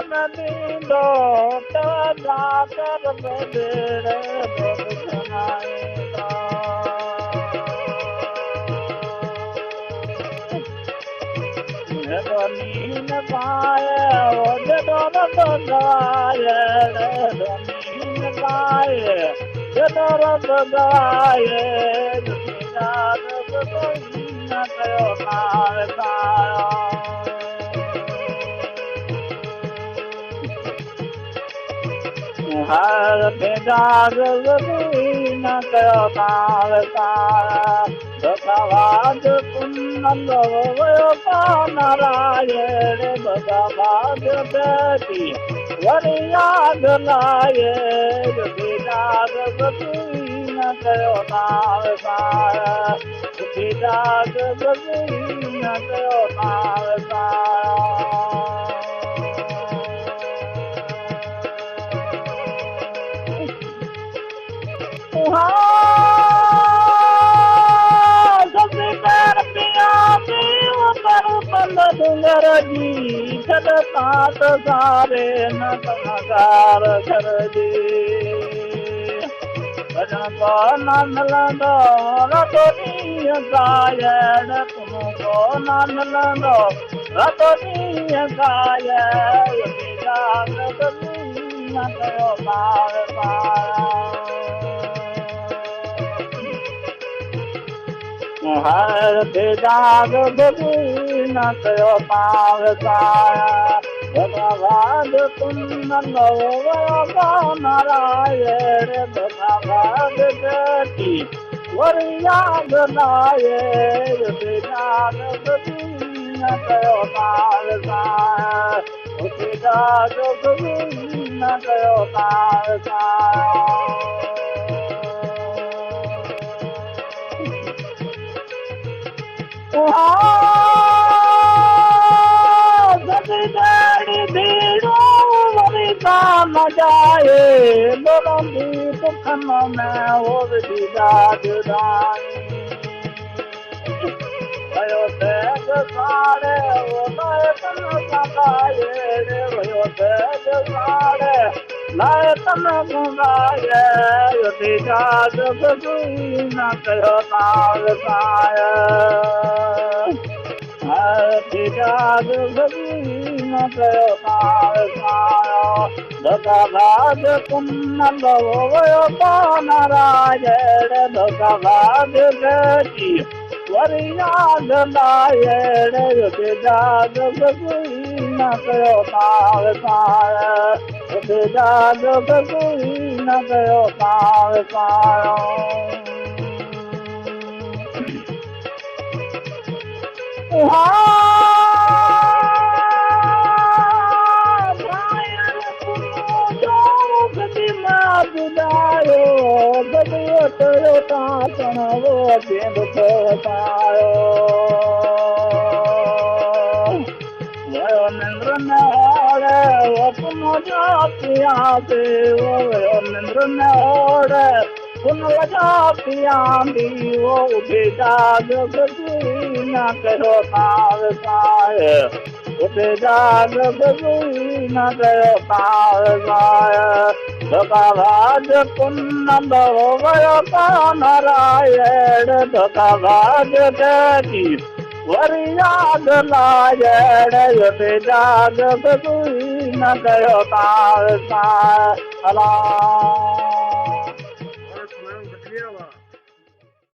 ॾींदो कर बेड़े सुनाईंदो नीन पाए जॾो गाए नीन पाए जॾो गाए न कयो हर बेदाग न कयो भगवान कुंडो वियो नारायण भगवान बेटी वरी याद लाए बेदाग न कयो बेदाग न कयो डूंगर जी छॾता त सारे न कमगार घर जी भॼन कोन मिलंदो रतो ॾींहुं गायण तुम कोन मिलंदो रतो ॾींहुं गाय न कयो हर बेदाग न कयो भगवान कुंडो वियो नारायण भगवान बेटी वरी याद लाए बेदाग न कयो बेदाग न कयो न जाए बोलंदी दुखन में हो भयो तेज साड़े वो नए तन गाए भयो तेज साड़े नए तन गाए जाग न कयो जाग न कयो भगवान कुंडो वियो नारायण भगवान बेटी वरी याद लाएण जाग न कयो जाग न कयो ॿुधायो गॾियो ताण वो पायो वियो निंद्र न ओड़े वो पुन जा पिया ते वियो निंद्र न ओड़े पुन जा पिया बि वो बेदाग न कयो जाग न कयो भगवान कुंडो वियो नारायण भगवान बेटी वरी याद लाएण जाग न कयो अला